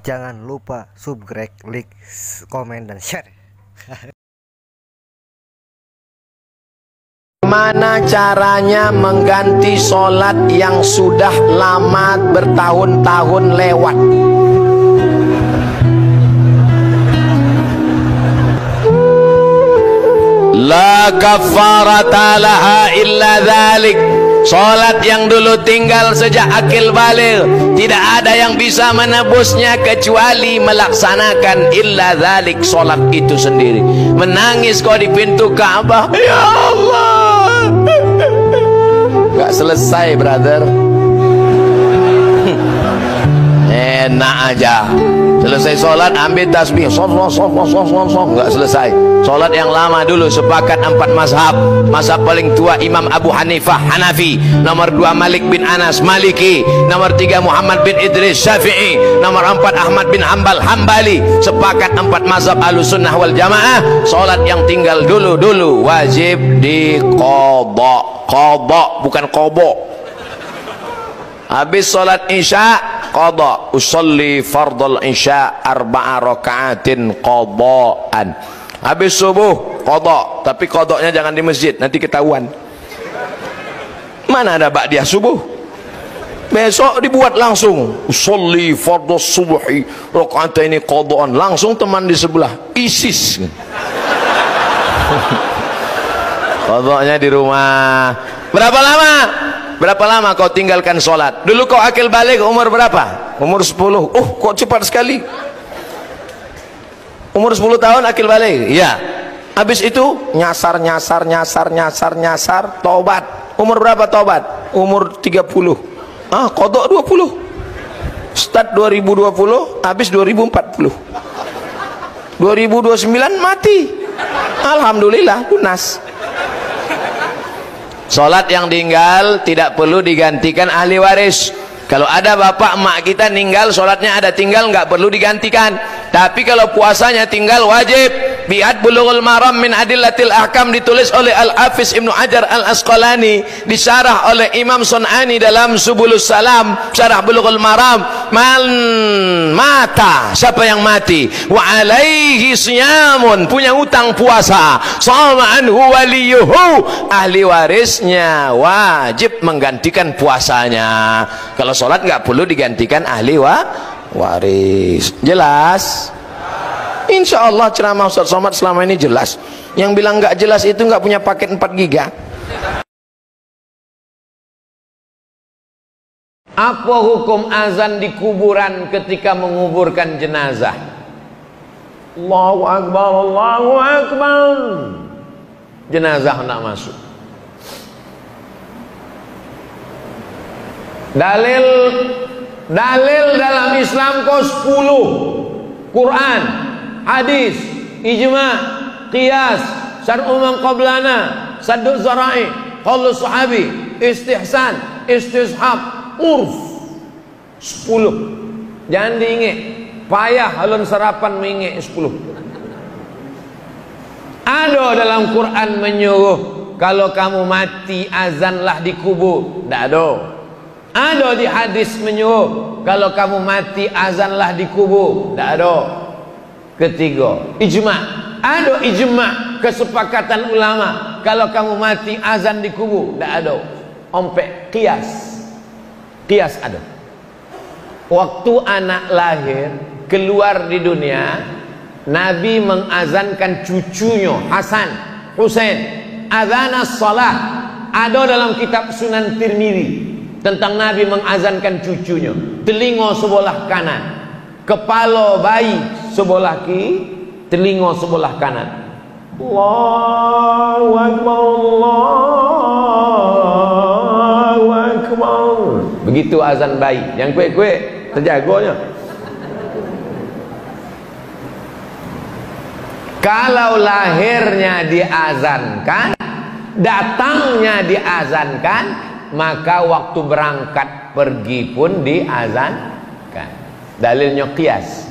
Jangan lupa subscribe, like, komen, dan share. Mana caranya mengganti sholat yang sudah lama bertahun-tahun lewat? La kafarata laha illa dzalik. Sholat yang dulu tinggal sejak akil baligh, tidak ada yang bisa menebusnya kecuali melaksanakan illa dzalik, sholat itu sendiri. Menangis kau di pintu Ka'bah, ya Allah, gak selesai, brother. Enak aja. Selesai sholat ambil tasbih, nggak selesai. Sholat yang lama dulu sepakat 4 mazhab. Mazhab paling tua Imam Abu Hanifah Hanafi, nomor 2 Malik bin Anas Maliki, nomor 3 Muhammad bin Idris Syafi'i, nomor 4 Ahmad bin Hambal Hambali. Sepakat 4 mazhab Ahlussunnah wal Jamaah. Sholat yang tinggal dulu wajib diqadha. Qadha bukan qobo. Habis sholat isya qadha, usolli fardal isya 4 rakaatin qadhaan. Habis subuh qadha, tapi qadhanya jangan di masjid, nanti ketahuan. Mana ada ba'diyah subuh? Besok dibuat langsung, usolli fardal subuhi rakaataini qadhaan. Langsung teman di sebelah ISIS. Qadhanya di rumah. Berapa lama kau tinggalkan sholat? Dulu kau akil balik umur berapa? Umur 10. Kok cepat sekali. Umur 10 tahun akil balik. Ya. Habis itu nyasar, tobat. Umur berapa tobat? Umur 30. Qadha 20. Start 2020, habis 2040. 2029 mati. Alhamdulillah lunas. Sholat yang tinggal tidak perlu digantikan ahli waris. Kalau ada bapak emak kita meninggal, sholatnya ada tinggal, nggak perlu digantikan. Tapi kalau puasanya tinggal wajib. Biat Bulughul Maram min Adillatil Ahkam ditulis oleh Al-Hafiz Ibnu Hajar Al-Asqalani, disyarah oleh Imam Sun'ani dalam Subulus Salam, syarah Bulughul Maram. Man mata, siapa yang mati, wa alaihi siyamun, punya utang puasa, sama anhu waliyuhu, ahli warisnya wajib menggantikan puasanya. Kalau sholat nggak perlu digantikan ahli waris. Jelas? Insya Allah ceramah Ustaz Somad selama ini jelas. Yang bilang nggak jelas itu nggak punya paket 4 giga. Apa hukum azan di kuburan ketika menguburkan jenazah? Allahu Akbar, Allahu Akbar. Jenazah hendak masuk. Dalil dalam Islam kau 10. Quran, hadis, ijma', qiyas, syar'u man qablana, saddu zara'i, qaulus sahabi, istihsan, istishab, urf. 10. Jangan diingat, payah halun sarapan mengingat 10. Ada dalam Quran menyuruh kalau kamu mati azanlah di kubur. Tak ada. Ada di hadis menyuruh kalau kamu mati azanlah di kubur. Tak ada. Ketiga, ijma'. Ada ijma', kesepakatan ulama kalau kamu mati azan di kubur. Tak ada. Ompek qiyas. Qiyas ada. Waktu anak lahir keluar di dunia, Nabi mengazankan cucunya Hasan, Husain. Adzanas salah ada dalam kitab Sunan Tirmidzi tentang Nabi mengazankan cucunya. Telinga sebelah kanan, kepala bayi sebelah kiri, telinga sebelah kanan. Allahu Akbar, Allahu Akbar. Begitu azan bayi. Yang kuek-kuek terjaganya. Kalau lahirnya diazankan, datangnya diazankan, maka waktu berangkat pergi pun diazankan. Dalilnya qiyas.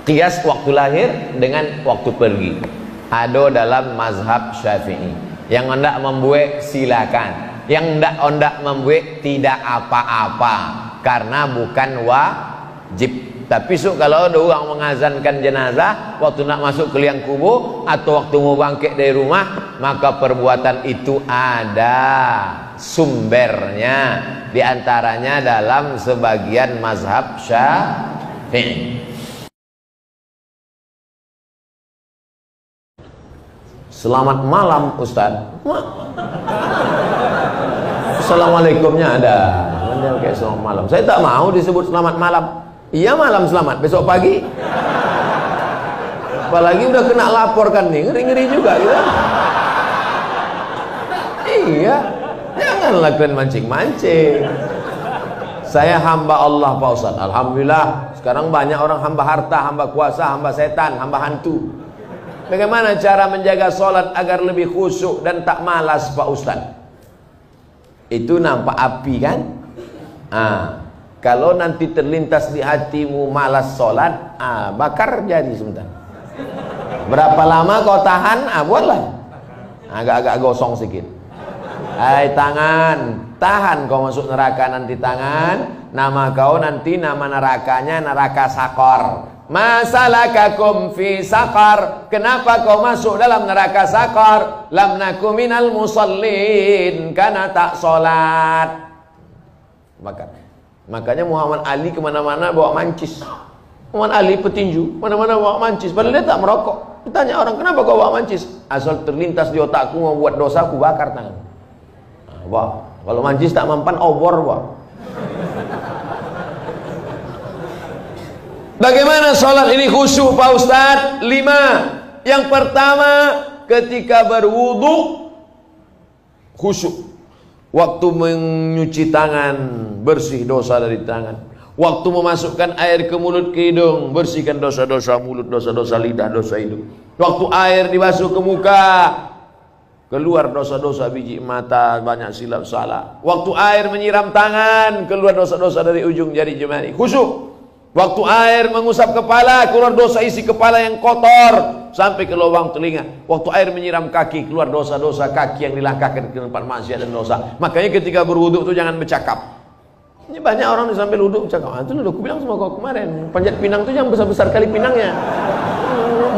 Qiyas waktu lahir dengan waktu pergi. Ada dalam mazhab Syafi'i. Yang hendak membuat silakan. Yang hendak membuat tidak apa-apa, karena bukan wajib. Tapi kalau ada orang mengazankan jenazah waktu nak masuk ke liang kubur atau waktu mau bangkit dari rumah, maka perbuatan itu ada sumbernya, diantaranya dalam sebagian mazhab Syafi'i. Selamat malam Ustaz. Assalamualaikumnya ada. Kayak selamat malam. Saya tak mau disebut selamat malam. Iya malam selamat, besok pagi. Apalagi udah kena laporkan nih, ngeri-ngeri juga gitu. Iya, janganlah kalian mancing-mancing. Saya hamba Allah Pak Ustaz. Alhamdulillah, sekarang banyak orang hamba harta, hamba kuasa, hamba setan, hamba hantu. Bagaimana cara menjaga sholat agar lebih khusyuk dan tak malas Pak Ustaz? Itu nampak api kan? Kalau nanti terlintas di hatimu malas sholat, bakar jadi sebentar. Berapa lama kau tahan? Buatlah. Agak-agak gosong sedikit. Hai tangan, tahan kau masuk neraka nanti tangan. Nama kau nanti nama nerakanya neraka sakor. Masalakakum fi sakar. Kenapa kau masuk dalam neraka sakar? Lam naku minal musallin, karena tak sholat. Makanya Muhammad Ali kemana-mana bawa mancis. Muhammad Ali petinju, mana-mana bawa mancis. Padahal dia tak merokok. Ditanya orang, kenapa kau bawa mancis? Asal terlintas di otakku mau buat dosa, aku bakar tangan. Wah, kalau mancis tak mempan, obor wah. Bagaimana sholat ini khusyuk Pak Ustadz? 5. Yang pertama, ketika berwudu khusyuk. Waktu menyuci tangan, bersih dosa dari tangan. Waktu memasukkan air ke mulut ke hidung, bersihkan dosa-dosa mulut, dosa-dosa lidah, dosa hidung. Waktu air dibasuh ke muka, keluar dosa-dosa biji mata, banyak silap salah. Waktu air menyiram tangan, keluar dosa-dosa dari ujung jari jemari. Khusyuk. Waktu air mengusap kepala, keluar dosa isi kepala yang kotor sampai ke lubang telinga. Waktu air menyiram kaki, keluar dosa-dosa kaki yang dilangkahkan ke tempat maksiat dan dosa. Makanya ketika berwuduk itu jangan bercakap. Ini banyak orang di sambil wuduk bercakap. Itu udah aku bilang sama kau kemarin, panjat pinang itu jangan besar-besar kali pinangnya.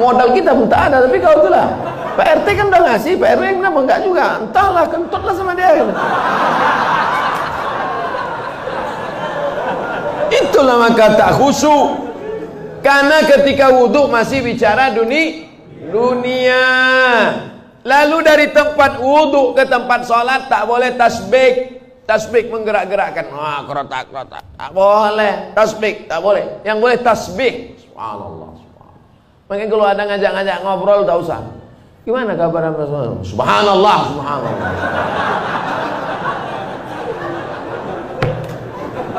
Modal kita pun tak ada, tapi kau itulah. Pak RT kan udah ngasih, Pak RW kenapa enggak juga? Entahlah, kentutlah sama dia. Itulah maka tak khusyuk. Karena ketika wudhu masih bicara dunia. Lalu dari tempat wudhu ke tempat sholat tak boleh tasbih. Tasbih menggerak-gerakkan. Kerotak. Tak boleh. Tasbih tak boleh. Yang boleh tasbih. Subhanallah. Makanya kalau ada ngajak-ngajak ngobrol tak usah. Gimana kabar Anda semua? Subhanallah.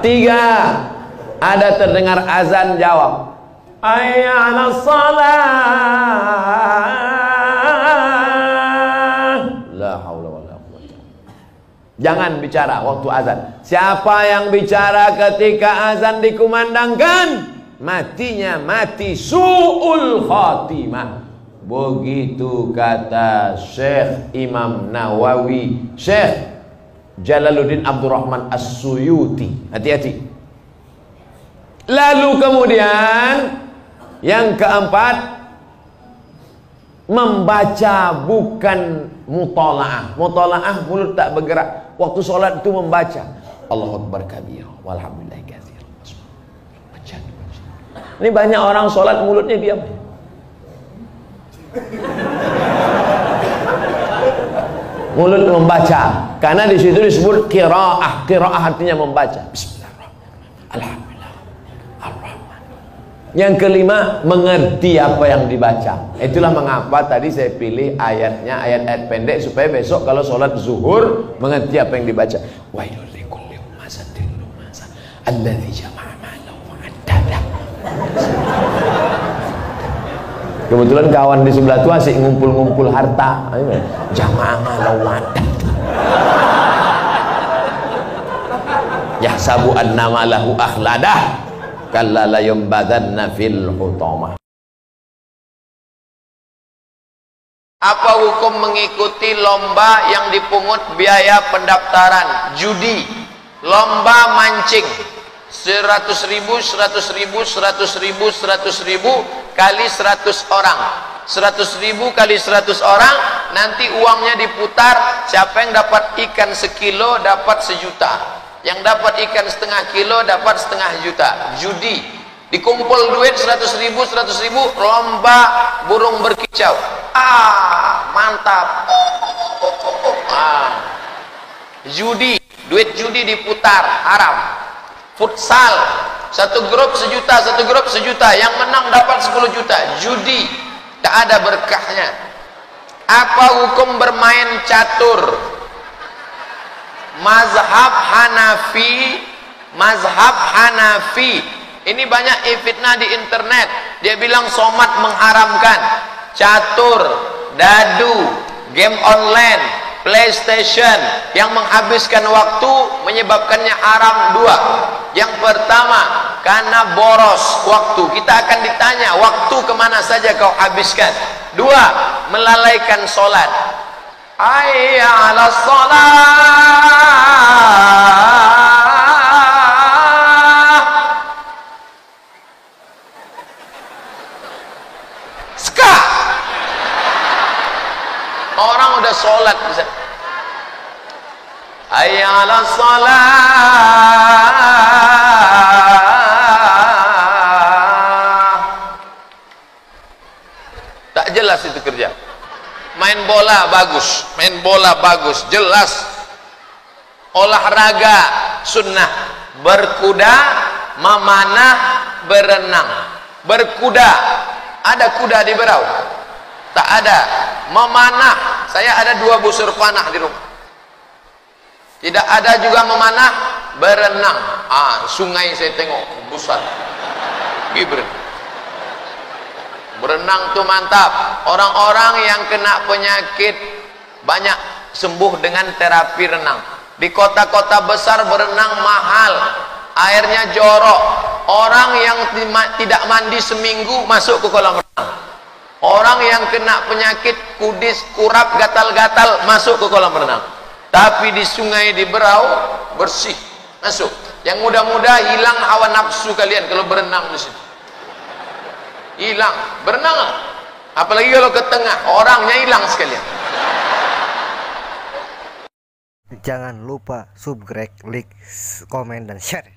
Tiga. Ada terdengar azan, jawab hayya 'alas shalah. La haula wala quwwata. Jangan bicara waktu azan. Siapa yang bicara ketika azan dikumandangkan, matinya mati su'ul khatimah. Begitu kata Syekh Imam Nawawi, Syekh Jalaluddin Abdurrahman As-Suyuti. Hati-hati. Lalu kemudian yang keempat, membaca bukan mutola'ah. Mutola'ah mulut tak bergerak. Waktu sholat itu membaca Allahu Akbar kabir walhamdulillah katsir. Baca. Ini banyak orang sholat mulutnya diam. Mulut membaca. Karena di situ disebut qiraah. Qiraah artinya membaca. Bismillahirrahmanirrahim. Alhamdulillah. Yang kelima, mengerti apa yang dibaca. Itulah mengapa tadi saya pilih ayatnya, ayat-ayat pendek, supaya besok kalau sholat zuhur mengerti apa yang dibaca. Wailul likulli humazatil lumazah alladzi jama'a malahu wa 'addadah. Kebetulan kawan di sebelah itu asik ngumpul-ngumpul harta. Jama'a malahu wa 'addadah. Yahsabu anna malahu akhladah. Kalla la yumbadanna fil hutamah. Apa hukum mengikuti lomba yang dipungut biaya pendaftaran? Judi, lomba mancing, 100.000, 100.000, 100.000, 100.000 kali 100 orang. 100.000 kali 100 orang, nanti uangnya diputar. Siapa yang dapat ikan sekilo dapat sejuta, yang dapat ikan setengah kilo dapat setengah juta. Judi, dikumpul duit 100.000, 100.000, lomba burung berkicau. Mantap. Judi, duit judi diputar, haram. Futsal, satu grup sejuta, satu grup sejuta, yang menang dapat 10 juta. Judi, tak ada berkahnya. Apa hukum bermain catur? Mazhab Hanafi, ini banyak fitnah di internet. Dia bilang somat mengharamkan. Catur, dadu, game online, PlayStation yang menghabiskan waktu menyebabkannya haram. Dua, yang pertama karena boros waktu. Kita akan ditanya waktu kemana saja kau habiskan. Dua, melalaikan sholat. Hayya 'alas shalah. Ska. Orang udah sholat bisa. Hayya 'alas shalah. Tak jelas itu kerja. Main bola bagus, jelas. Olahraga sunnah, berkuda, memanah, berenang. Berkuda, ada kuda di Berau? Tak ada. Memanah, saya ada 2 busur panah di rumah. Tidak ada juga memanah. Berenang, sungai saya tengok besar, gibran. Berenang tuh mantap. Orang-orang yang kena penyakit banyak sembuh dengan terapi renang. Di kota-kota besar berenang mahal, airnya jorok. Orang yang tidak mandi seminggu masuk ke kolam renang. Orang yang kena penyakit kudis, kurap, gatal-gatal masuk ke kolam renang. Tapi di sungai di Berau bersih, masuk. Yang muda-muda hilang hawa nafsu kalian kalau berenang di situ. Hilang, berenang. Apalagi kalau ke tengah, orangnya hilang sekalian. Jangan lupa subscribe, like, komen, dan share.